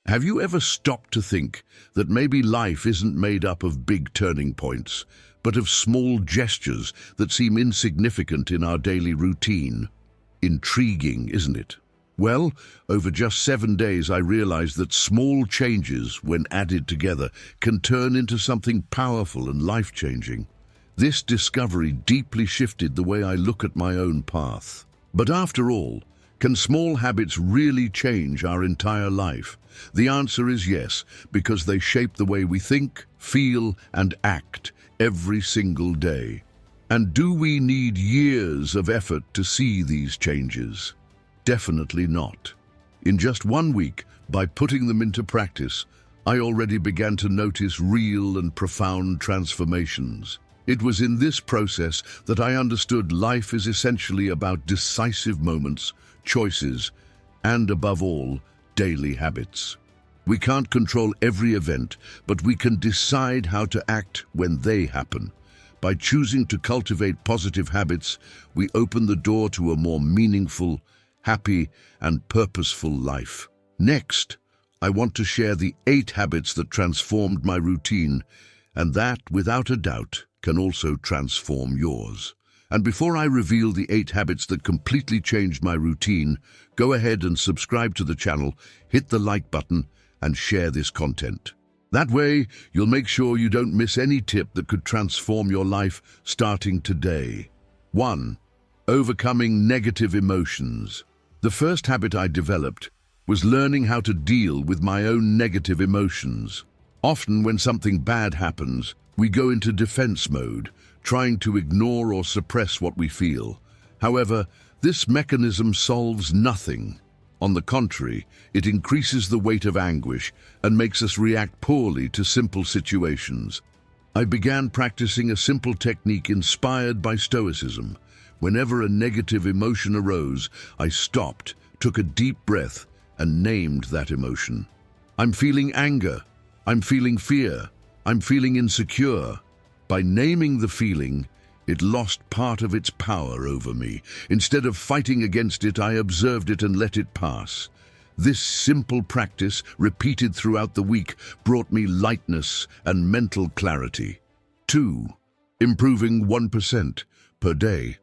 Have you ever stopped to think that maybe life isn't made up of big turning points, but of small gestures that seem insignificant in our daily routine? Intriguing, isn't it? Well, over just 7 days I realized that small changes, when added together, can turn into something powerful and life-changing. This discovery deeply shifted the way I look at my own path. But after all, can small habits really change our entire life? The answer is yes, because they shape the way we think, feel, and act every single day. And do we need years of effort to see these changes? Definitely not. In just 1 week, by putting them into practice, I already began to notice real and profound transformations. It was in this process that I understood life is essentially about decisive moments, choices, and above all, daily habits. We can't control every event, but we can decide how to act when they happen. By choosing to cultivate positive habits, we open the door to a more meaningful, happy, and purposeful life. Next, I want to share the 8 habits that transformed my routine, and that, without a doubt, can also transform yours. And before I reveal the 8 habits that completely changed my routine, go ahead and subscribe to the channel, hit the like button, and share this content. That way, you'll make sure you don't miss any tip that could transform your life starting today. 1. Overcoming negative emotions. The first habit I developed was learning how to deal with my own negative emotions. Often when something bad happens, we go into defense mode, trying to ignore or suppress what we feel. However, this mechanism solves nothing. On the contrary, it increases the weight of anguish and makes us react poorly to simple situations. I began practicing a simple technique inspired by Stoicism. Whenever a negative emotion arose, I stopped, took a deep breath, and named that emotion. I'm feeling anger. I'm feeling fear. I'm feeling insecure. By naming the feeling, it lost part of its power over me. Instead of fighting against it, I observed it and let it pass. This simple practice, repeated throughout the week, brought me lightness and mental clarity. 2. Improving 1% per day.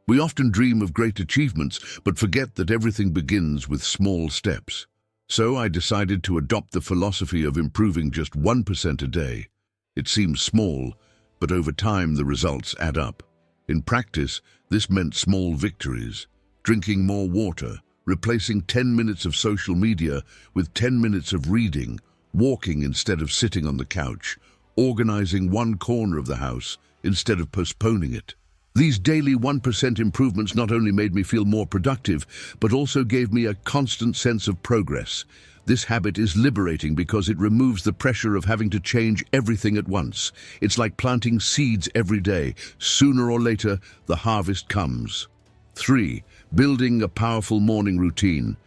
We often dream of great achievements, but forget that everything begins with small steps. So I decided to adopt the philosophy of improving just 1% a day. It seems small, but over time the results add up. In practice, this meant small victories. Drinking more water, replacing 10 minutes of social media with 10 minutes of reading, walking instead of sitting on the couch, organizing one corner of the house instead of postponing it. These daily 1% improvements not only made me feel more productive, but also gave me a constant sense of progress. This habit is liberating because it removes the pressure of having to change everything at once. It's like planting seeds every day. Sooner or later, the harvest comes. 3. Building a powerful morning routine.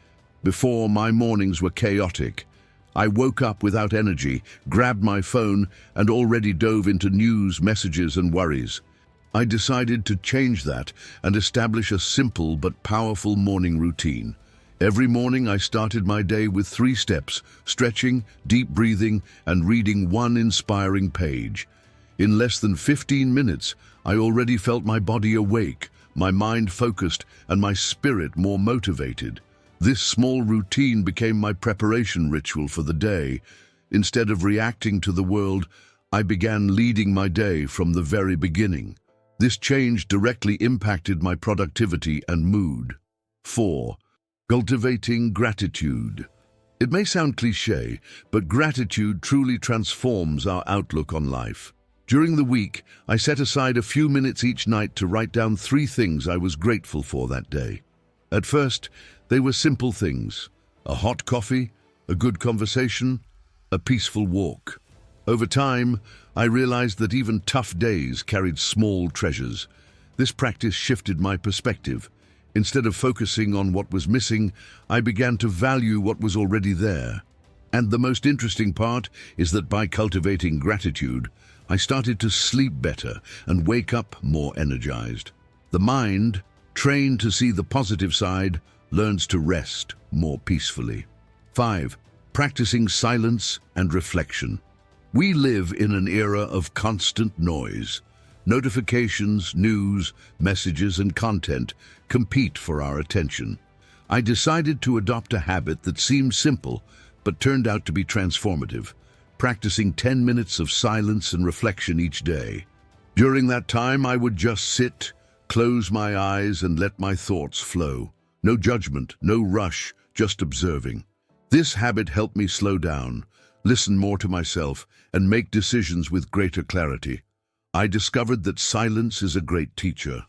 Before, my mornings were chaotic. I woke up without energy, grabbed my phone, and already dove into news, messages, and worries. I decided to change that and establish a simple but powerful morning routine. Every morning I started my day with 3 steps: stretching, deep breathing, and reading one inspiring page. In less than 15 minutes, I already felt my body awake, my mind focused, and my spirit more motivated. This small routine became my preparation ritual for the day. Instead of reacting to the world, I began leading my day from the very beginning. This change directly impacted my productivity and mood. 4. Cultivating gratitude. It may sound cliché, but gratitude truly transforms our outlook on life. During the week, I set aside a few minutes each night to write down 3 things I was grateful for that day. At first, they were simple things: a hot coffee, a good conversation, a peaceful walk. Over time, I realized that even tough days carried small treasures. This practice shifted my perspective. Instead of focusing on what was missing, I began to value what was already there. And the most interesting part is that by cultivating gratitude, I started to sleep better and wake up more energized. The mind, trained to see the positive side, learns to rest more peacefully. 5. practicing silence and reflection. We live in an era of constant noise. Notifications, news, messages, and content compete for our attention. I decided to adopt a habit that seemed simple, but turned out to be transformative, practicing 10 minutes of silence and reflection each day. During that time, I would just sit, close my eyes, and let my thoughts flow. No judgment, no rush, just observing. This habit helped me slow down, listen more to myself, and make decisions with greater clarity. I discovered that silence is a great teacher.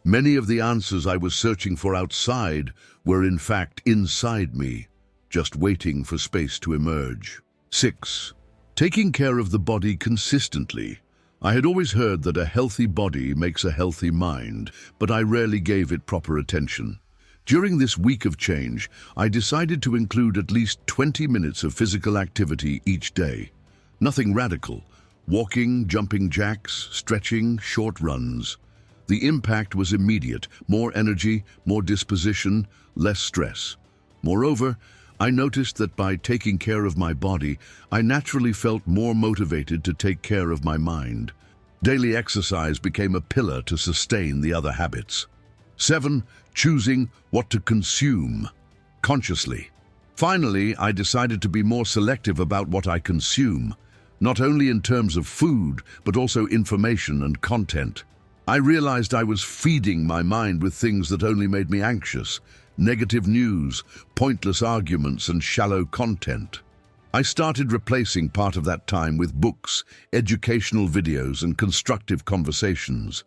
Many of the answers I was searching for outside were in fact inside me, just waiting for space to emerge. 6. Taking care of the body consistently. I had always heard that a healthy body makes a healthy mind, but I rarely gave it proper attention. During this week of change, I decided to include at least 20 minutes of physical activity each day. Nothing radical. Walking, jumping jacks, stretching, short runs. The impact was immediate. More energy, more disposition, less stress. Moreover, I noticed that by taking care of my body, I naturally felt more motivated to take care of my mind. Daily exercise became a pillar to sustain the other habits. 7. Choosing what to consume consciously. Finally, I decided to be more selective about what I consume, not only in terms of food, but also information and content. I realized I was feeding my mind with things that only made me anxious, negative news, pointless arguments, and shallow content. I started replacing part of that time with books, educational videos, and constructive conversations.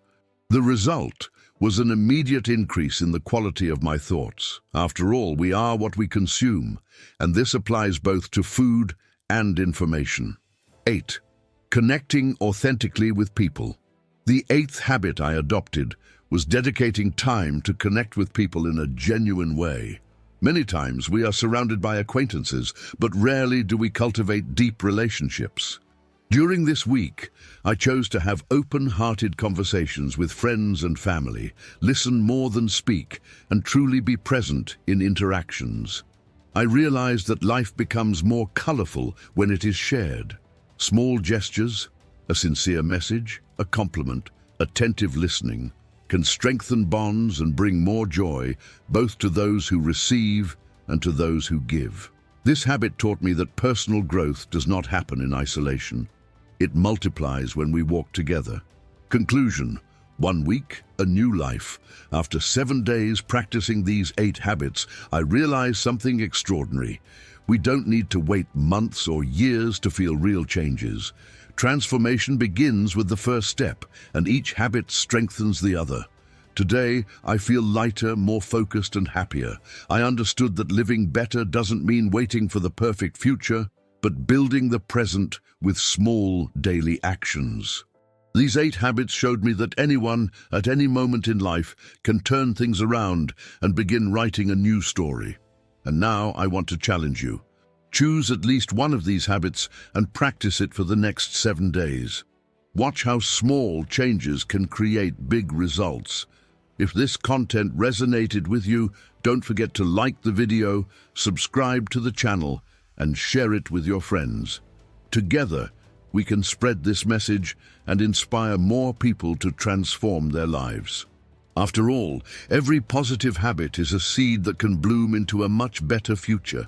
The result was an immediate increase in the quality of my thoughts. After all, we are what we consume, and this applies both to food and information. 8. Connecting authentically with people. The 8th habit I adopted was dedicating time to connect with people in a genuine way. Many times we are surrounded by acquaintances, but rarely do we cultivate deep relationships. During this week, I chose to have open-hearted conversations with friends and family, listen more than speak, and truly be present in interactions. I realized that life becomes more colorful when it is shared. Small gestures, a sincere message, a compliment, attentive listening, can strengthen bonds and bring more joy both to those who receive and to those who give. This habit taught me that personal growth does not happen in isolation. It multiplies when we walk together. Conclusion: 1 week, a new life. After 7 days practicing these 8 habits, I realized something extraordinary. We don't need to wait months or years to feel real changes. Transformation begins with the first step, and each habit strengthens the other. Today, I feel lighter, more focused, and happier. I understood that living better doesn't mean waiting for the perfect future, but building the present with small daily actions. These 8 habits showed me that anyone, at any moment in life, can turn things around and begin writing a new story. And now I want to challenge you. Choose at least one of these habits and practice it for the next 7 days. Watch how small changes can create big results. If this content resonated with you, don't forget to like the video, subscribe to the channel, and share it with your friends. Together, we can spread this message and inspire more people to transform their lives. After all, every positive habit is a seed that can bloom into a much better future.